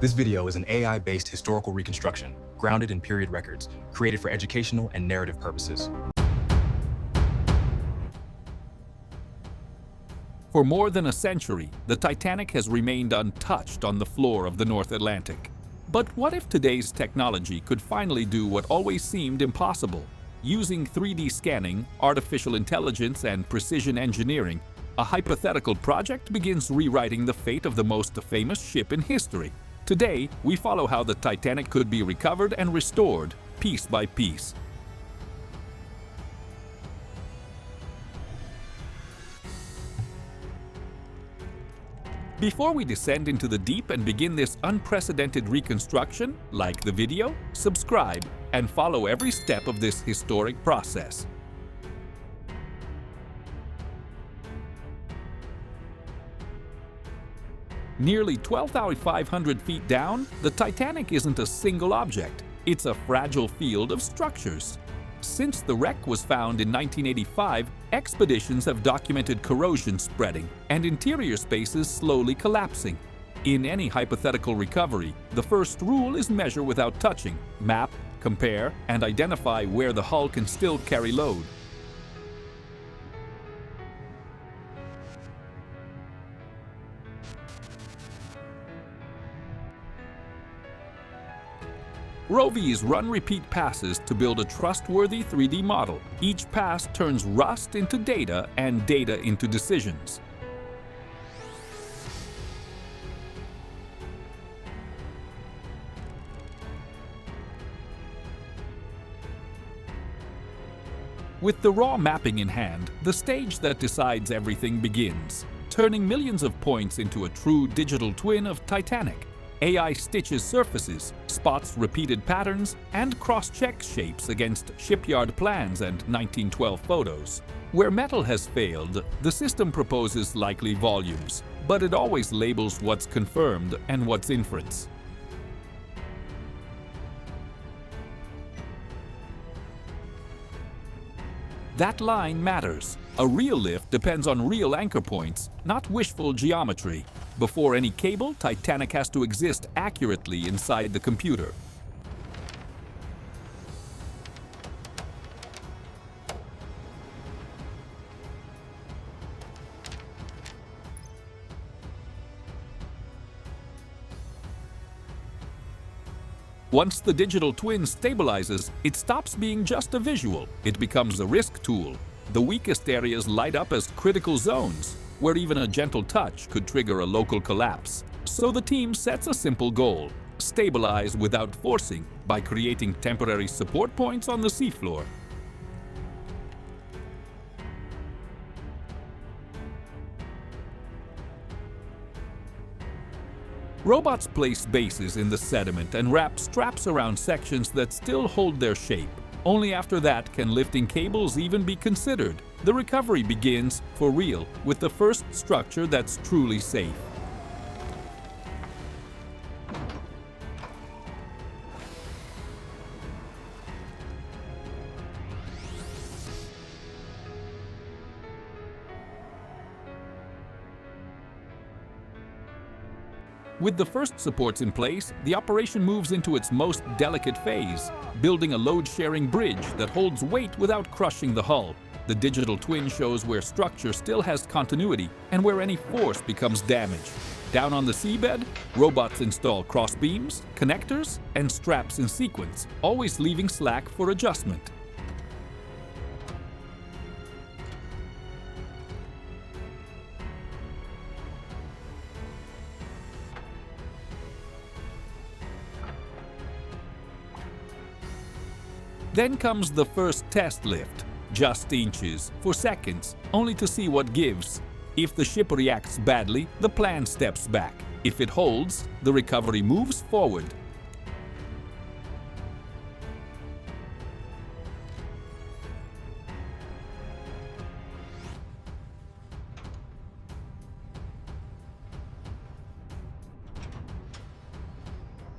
This video is an AI-based historical reconstruction, grounded in period records, created for educational and narrative purposes. For more than a century, the Titanic has remained untouched on the floor of the North Atlantic. But what if today's technology could finally do what always seemed impossible? Using 3D scanning, artificial intelligence, and precision engineering, a hypothetical project begins rewriting the fate of the most famous ship in history. Today, we follow how the Titanic could be recovered and restored, piece by piece. Before we descend into the deep and begin this unprecedented reconstruction, like the video, subscribe, and follow every step of this historic process. Nearly 12,500 feet down, the Titanic isn't a single object. It's a fragile field of structures. Since the wreck was found in 1985, expeditions have documented corrosion spreading and interior spaces slowly collapsing. In any hypothetical recovery, the first rule is measure without touching, map, compare, and identify where the hull can still carry load. ROVs run repeat passes to build a trustworthy 3D model. Each pass turns rust into data and data into decisions. With the raw mapping in hand, the stage that decides everything begins, turning millions of points into a true digital twin of Titanic. AI stitches surfaces, spots repeated patterns, and cross-checks shapes against shipyard plans and 1912 photos. Where metal has failed, the system proposes likely volumes, but it always labels what's confirmed and what's inference. That line matters. A real lift depends on real anchor points, not wishful geometry. Before any cable, Titanic has to exist accurately inside the computer. Once the digital twin stabilizes, it stops being just a visual. It becomes a risk tool. The weakest areas light up as critical zones, where even a gentle touch could trigger a local collapse. So the team sets a simple goal: stabilize without forcing by creating temporary support points on the seafloor. Robots place bases in the sediment and wrap straps around sections that still hold their shape. Only after that can lifting cables even be considered. The recovery begins, for real, with the first structure that's truly safe. With the first supports in place, the operation moves into its most delicate phase, building a load-sharing bridge that holds weight without crushing the hull. The digital twin shows where structure still has continuity and where any force becomes damage. Down on the seabed, robots install crossbeams, connectors, and straps in sequence, always leaving slack for adjustment. Then comes the first test lift, just inches, for seconds, only to see what gives. If the ship reacts badly, the plan steps back. If it holds, the recovery moves forward.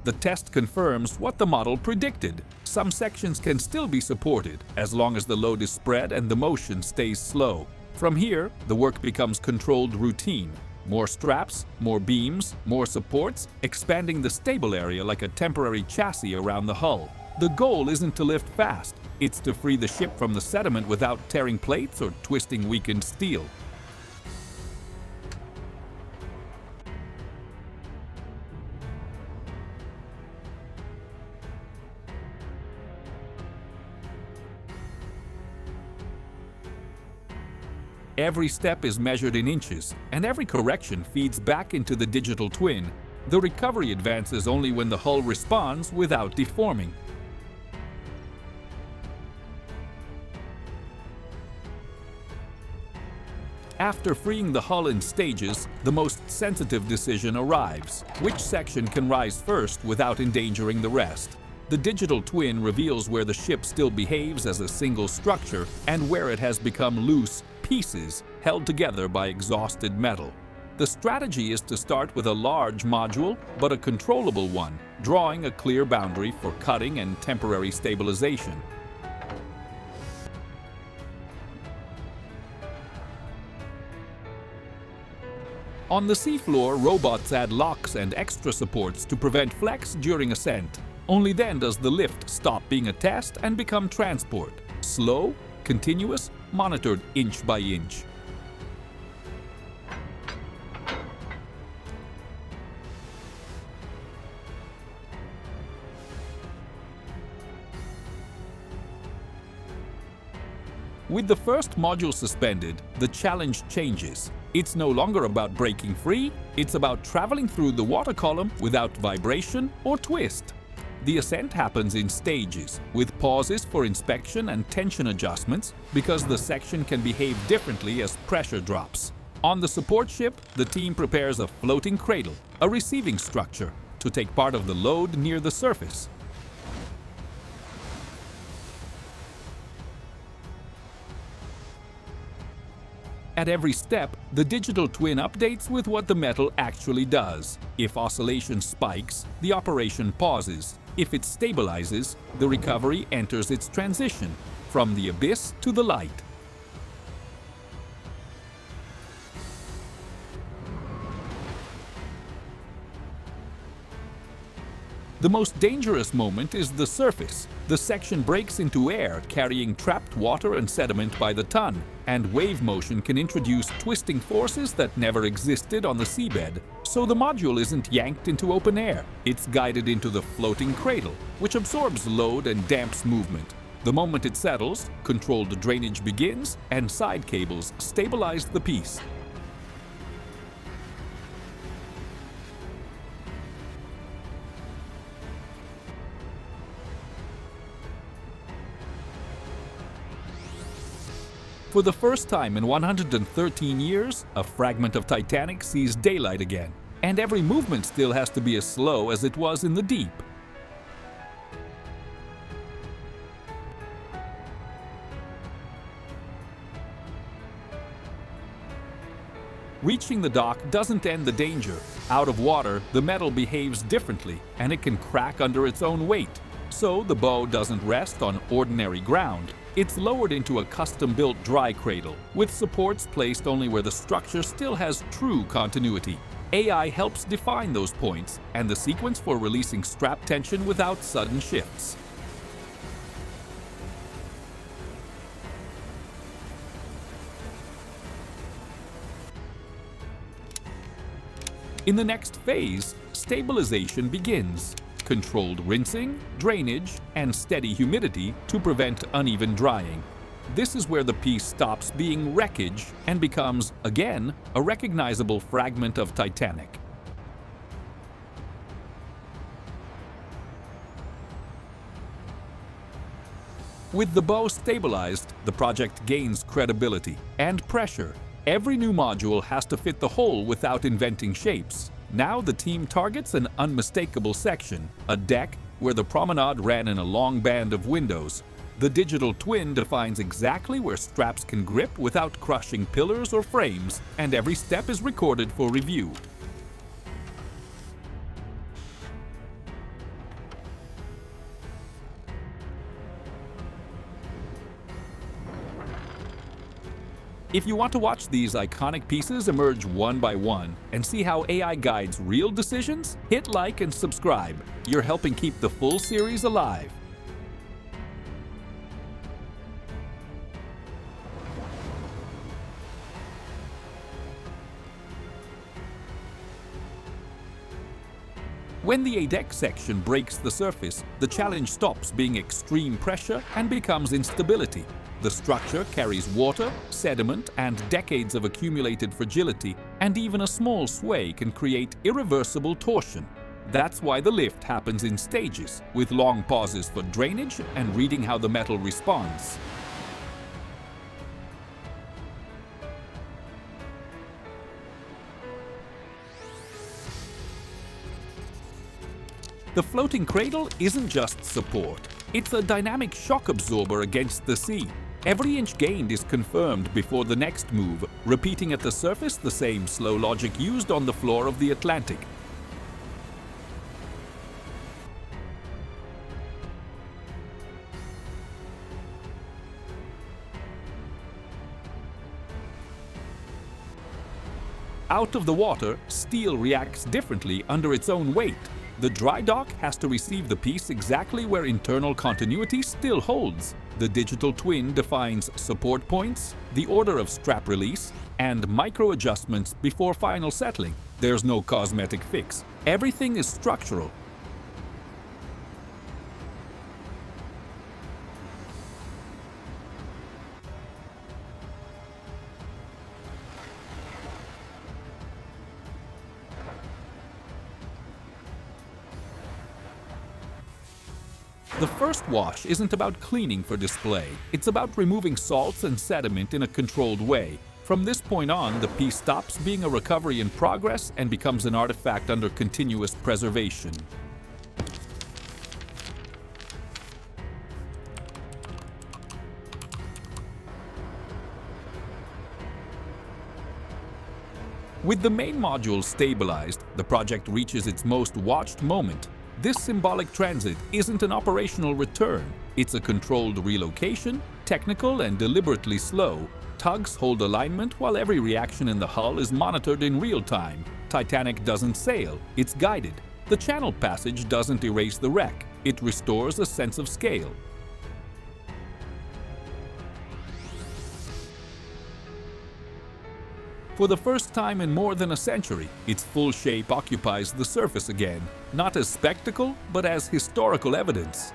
The test confirms what the model predicted. Some sections can still be supported, as long as the load is spread and the motion stays slow. From here, the work becomes controlled routine. More straps, more beams, more supports, expanding the stable area like a temporary chassis around the hull. The goal isn't to lift fast, it's to free the ship from the sediment without tearing plates or twisting weakened steel. Every step is measured in inches, and every correction feeds back into the digital twin. The recovery advances only when the hull responds without deforming. After freeing the hull in stages, the most sensitive decision arrives: which section can rise first without endangering the rest? The digital twin reveals where the ship still behaves as a single structure and where it has become loose pieces held together by exhausted metal. The strategy is to start with a large module, but a controllable one, drawing a clear boundary for cutting and temporary stabilization. On the seafloor, robots add locks and extra supports to prevent flex during ascent. Only then does the lift stop being a test and become transport. Slow, continuous, monitored inch by inch. With the first module suspended, the challenge changes. It's no longer about breaking free, it's about traveling through the water column without vibration or twist. The ascent happens in stages, with pauses for inspection and tension adjustments, because the section can behave differently as pressure drops. On the support ship, the team prepares a floating cradle, a receiving structure, to take part of the load near the surface. At every step, the digital twin updates with what the metal actually does. If oscillation spikes, the operation pauses. If it stabilizes, the recovery enters its transition from the abyss to the light. The most dangerous moment is the surface. The section breaks into air, carrying trapped water and sediment by the ton, and wave motion can introduce twisting forces that never existed on the seabed. So the module isn't yanked into open air, it's guided into the floating cradle, which absorbs load and damps movement. The moment it settles, controlled drainage begins, and side cables stabilize the piece. For the first time in 113 years, a fragment of Titanic sees daylight again, and every movement still has to be as slow as it was in the deep. Reaching the dock doesn't end the danger. Out of water, the metal behaves differently, and it can crack under its own weight. So the bow doesn't rest on ordinary ground. It's lowered into a custom-built dry cradle, with supports placed only where the structure still has true continuity. AI helps define those points and the sequence for releasing strap tension without sudden shifts. In the next phase, stabilization begins. Controlled rinsing, drainage, and steady humidity to prevent uneven drying. This is where the piece stops being wreckage and becomes, again, a recognizable fragment of Titanic. With the bow stabilized, the project gains credibility and pressure. Every new module has to fit the hole without inventing shapes. Now the team targets an unmistakable section, a deck where the promenade ran in a long band of windows. The digital twin defines exactly where straps can grip without crushing pillars or frames, and every step is recorded for review. If you want to watch these iconic pieces emerge one by one and see how AI guides real decisions, hit like and subscribe. You're helping keep the full series alive. When the ADEC section breaks the surface, the challenge stops being extreme pressure and becomes instability. The structure carries water, sediment, and decades of accumulated fragility, and even a small sway can create irreversible torsion. That's why the lift happens in stages, with long pauses for drainage and reading how the metal responds. The floating cradle isn't just support. It's a dynamic shock absorber against the sea. Every inch gained is confirmed before the next move, repeating at the surface the same slow logic used on the floor of the Atlantic. Out of the water, steel reacts differently under its own weight. The dry dock has to receive the piece exactly where internal continuity still holds. The digital twin defines support points, the order of strap release, and micro adjustments before final settling. There's no cosmetic fix. Everything is structural. The first wash isn't about cleaning for display. It's about removing salts and sediment in a controlled way. From this point on, the piece stops being a recovery in progress and becomes an artifact under continuous preservation. With the main module stabilized, the project reaches its most watched moment. This symbolic transit isn't an operational return. It's a controlled relocation, technical and deliberately slow. Tugs hold alignment while every reaction in the hull is monitored in real time. Titanic doesn't sail, it's guided. The channel passage doesn't erase the wreck, it restores a sense of scale. For the first time in more than a century, its full shape occupies the surface again, not as spectacle, but as historical evidence.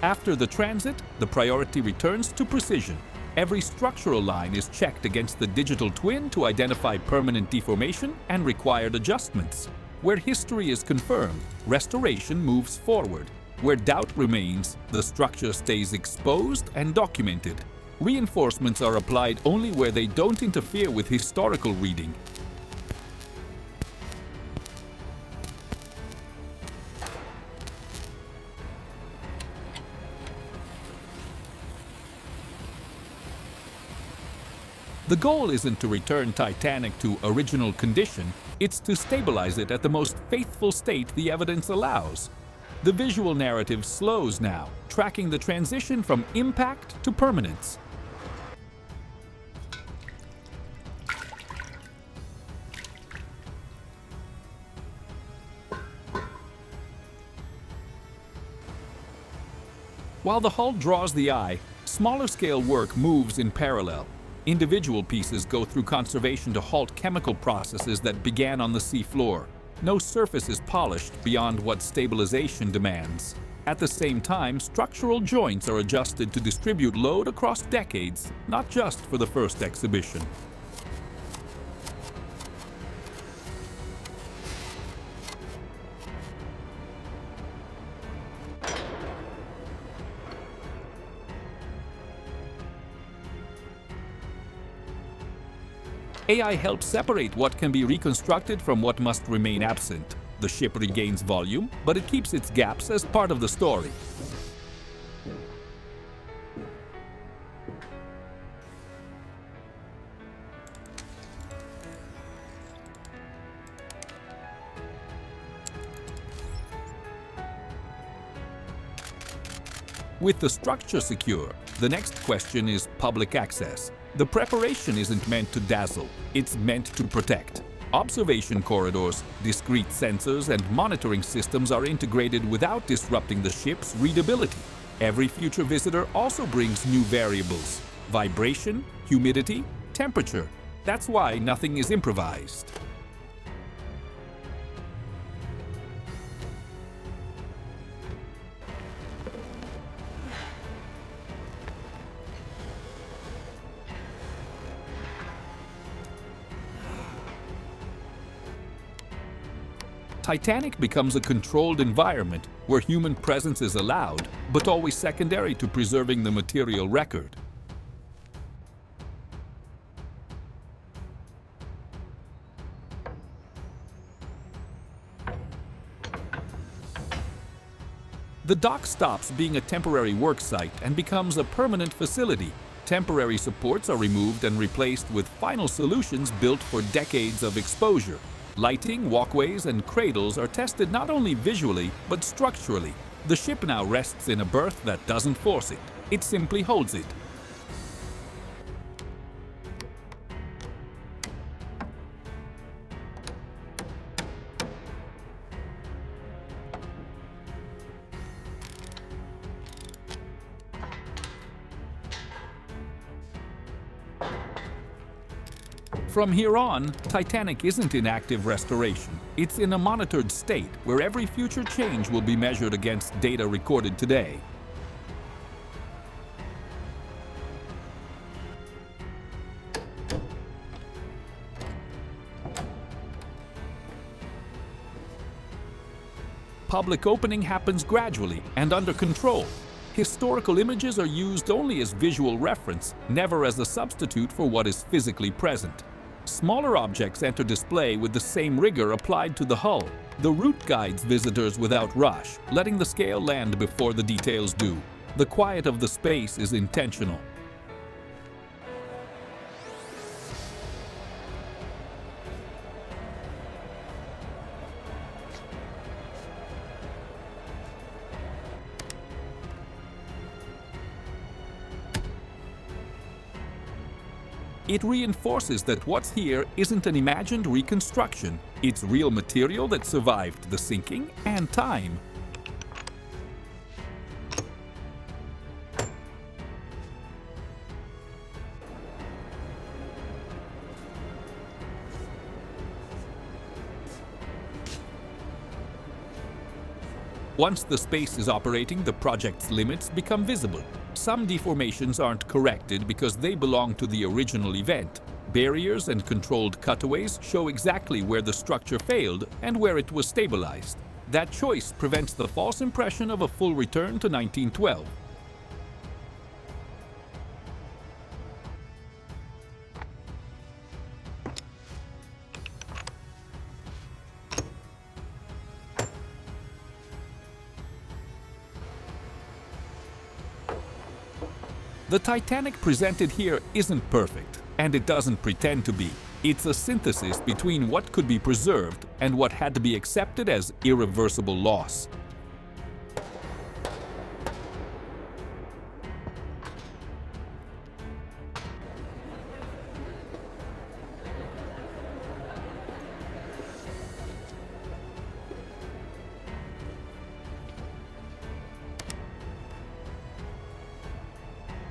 After the transit, the priority returns to precision. Every structural line is checked against the digital twin to identify permanent deformation and required adjustments. Where history is confirmed, restoration moves forward. Where doubt remains, the structure stays exposed and documented. Reinforcements are applied only where they don't interfere with historical reading. The goal isn't to return Titanic to original condition, it's to stabilize it at the most faithful state the evidence allows. The visual narrative slows now, tracking the transition from impact to permanence. While the hull draws the eye, smaller scale work moves in parallel. Individual pieces go through conservation to halt chemical processes that began on the seafloor. No surface is polished beyond what stabilization demands. At the same time, structural joints are adjusted to distribute load across decades, not just for the first exhibition. AI helps separate what can be reconstructed from what must remain absent. The ship regains volume, but it keeps its gaps as part of the story. With the structure secure, the next question is public access. The preparation isn't meant to dazzle, it's meant to protect. Observation corridors, discrete sensors, and monitoring systems are integrated without disrupting the ship's readability. Every future visitor also brings new variables: vibration, humidity, temperature. That's why nothing is improvised. Titanic becomes a controlled environment where human presence is allowed, but always secondary to preserving the material record. The dock stops being a temporary work site and becomes a permanent facility. Temporary supports are removed and replaced with final solutions built for decades of exposure. Lighting, walkways, and cradles are tested not only visually, but structurally. The ship now rests in a berth that doesn't force it. It simply holds it. From here on, Titanic isn't in active restoration. It's in a monitored state where every future change will be measured against data recorded today. Public opening happens gradually and under control. Historical images are used only as visual reference, never as a substitute for what is physically present. Smaller objects enter display with the same rigor applied to the hull. The route guides visitors without rush, letting the scale land before the details do. The quiet of the space is intentional. It reinforces that what's here isn't an imagined reconstruction. It's real material that survived the sinking and time. Once the space is operating, the project's limits become visible. Some deformations aren't corrected because they belong to the original event. Barriers and controlled cutaways show exactly where the structure failed and where it was stabilized. That choice prevents the false impression of a full return to 1912. The Titanic presented here isn't perfect, and it doesn't pretend to be. It's a synthesis between what could be preserved and what had to be accepted as irreversible loss.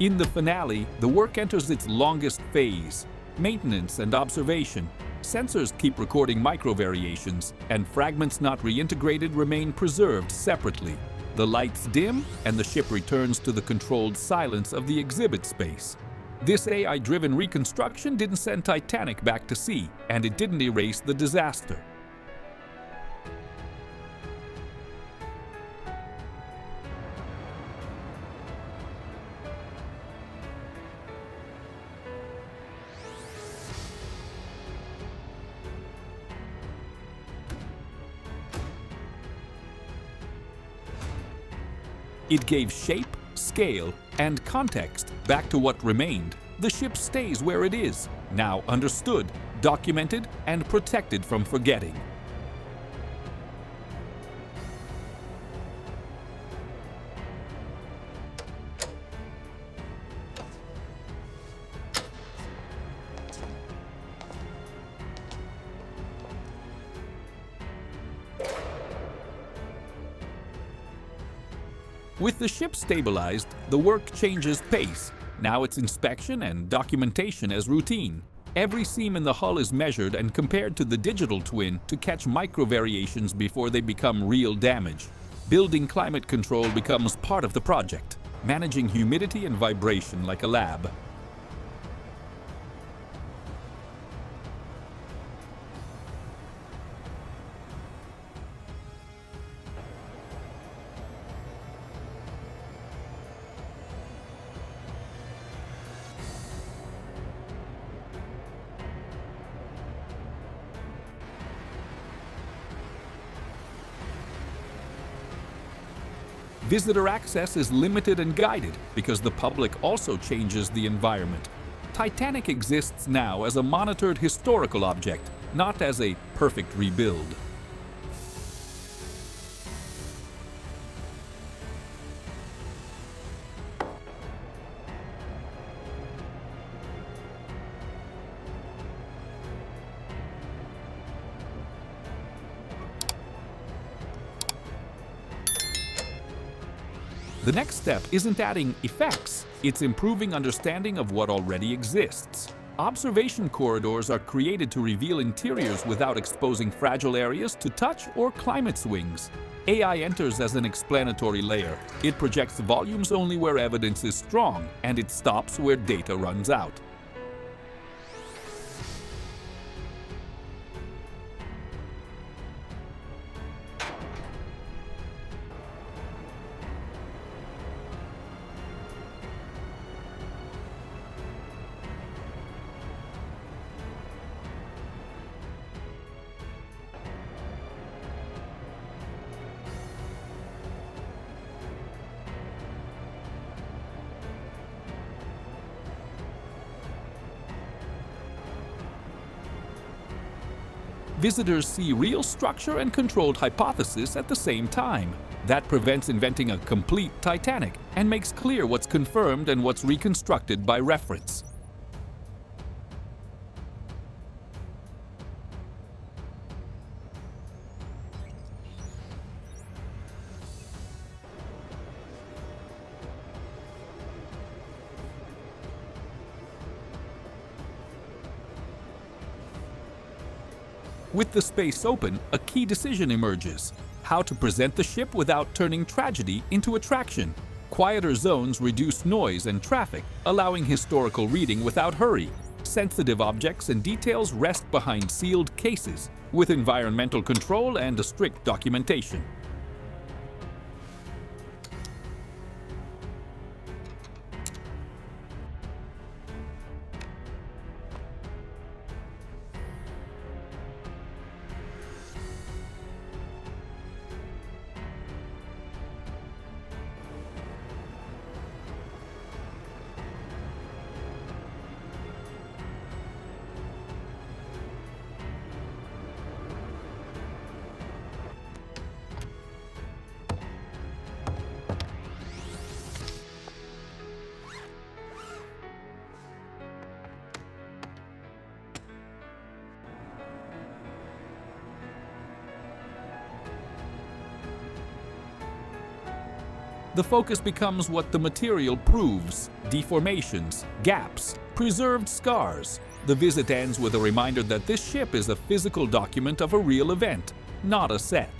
In the finale, the work enters its longest phase: maintenance and observation. Sensors keep recording micro-variations, and fragments not reintegrated remain preserved separately. The lights dim, and the ship returns to the controlled silence of the exhibit space. This AI-driven reconstruction didn't send Titanic back to sea, and it didn't erase the disaster. It gave shape, scale, and context back to what remained. The ship stays where it is, now understood, documented, and protected from forgetting. With the ship stabilized, the work changes pace. Now it's inspection and documentation as routine. Every seam in the hull is measured and compared to the digital twin to catch micro variations before they become real damage. Building climate control becomes part of the project, managing humidity and vibration like a lab. Visitor access is limited and guided because the public also changes the environment. Titanic exists now as a monitored historical object, not as a perfect rebuild. The next step isn't adding effects, it's improving understanding of what already exists. Observation corridors are created to reveal interiors without exposing fragile areas to touch or climate swings. AI enters as an explanatory layer. It projects volumes only where evidence is strong, and it stops where data runs out. Visitors see real structure and controlled hypothesis at the same time. That prevents inventing a complete Titanic and makes clear what's confirmed and what's reconstructed by reference. With the space open, a key decision emerges: how to present the ship without turning tragedy into attraction. Quieter zones reduce noise and traffic, allowing historical reading without hurry. Sensitive objects and details rest behind sealed cases, with environmental control and a strict documentation. The focus becomes what the material proves: deformations, gaps, preserved scars. The visit ends with a reminder that this ship is a physical document of a real event, not a set.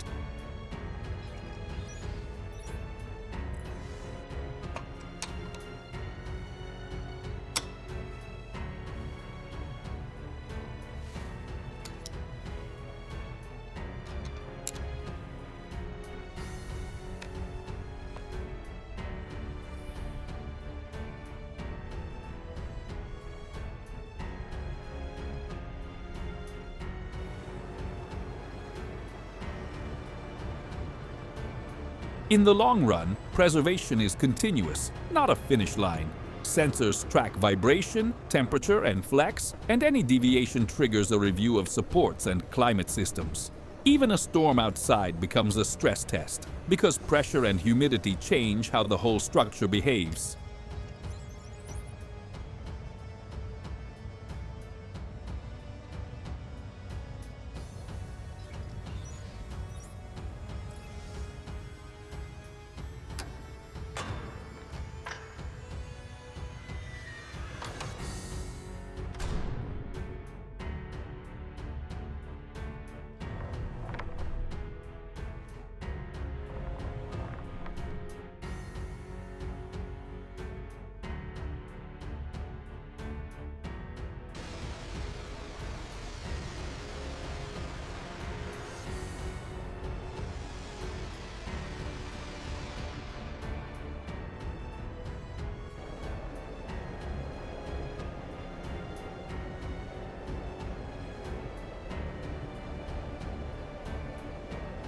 In the long run, preservation is continuous, not a finish line. Sensors track vibration, temperature, and flex, and any deviation triggers a review of supports and climate systems. Even a storm outside becomes a stress test, because pressure and humidity change how the whole structure behaves.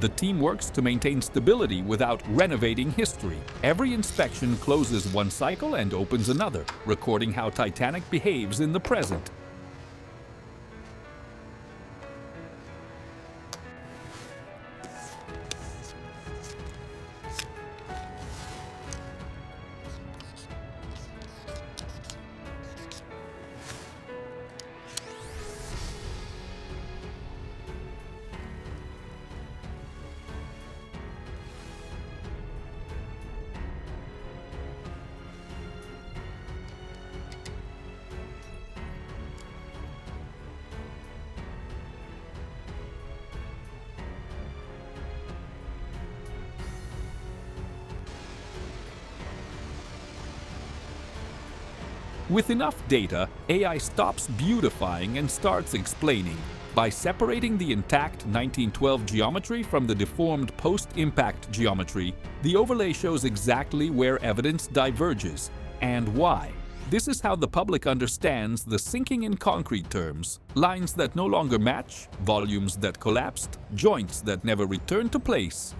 The team works to maintain stability without renovating history. Every inspection closes one cycle and opens another, recording how Titanic behaves in the present. With enough data, AI stops beautifying and starts explaining. By separating the intact 1912 geometry from the deformed post-impact geometry, the overlay shows exactly where evidence diverges and why. This is how the public understands the sinking in concrete terms: lines that no longer match, volumes that collapsed, joints that never returned to place.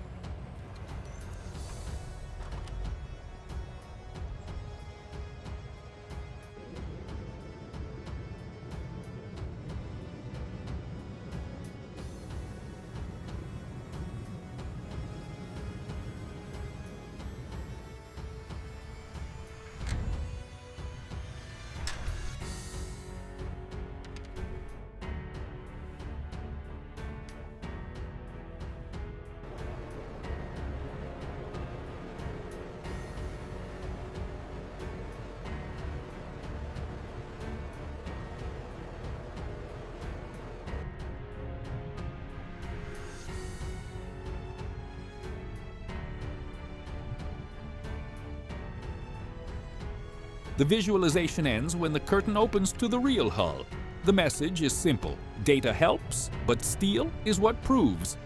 The visualization ends when the curtain opens to the real hull. The message is simple: data helps, but steel is what proves.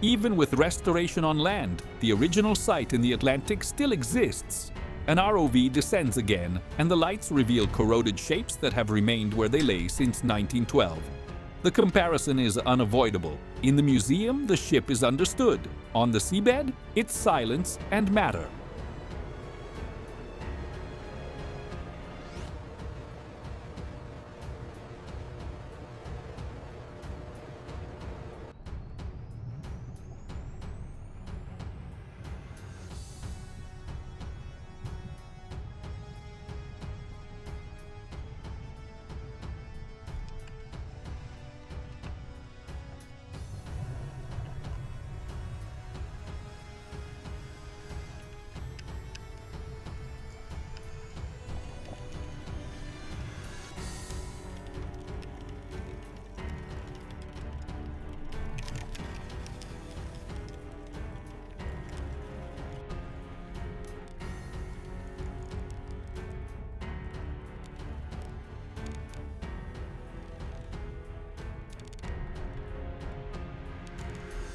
Even with restoration on land, the original site in the Atlantic still exists. An ROV descends again, and the lights reveal corroded shapes that have remained where they lay since 1912. The comparison is unavoidable. In the museum, the ship is understood. On the seabed, it's silence and matter.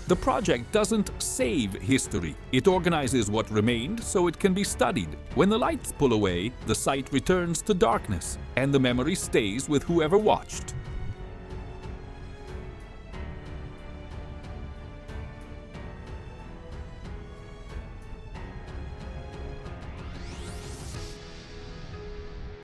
The project doesn't save history. It organizes what remained so it can be studied. When the lights pull away, the site returns to darkness, and the memory stays with whoever watched.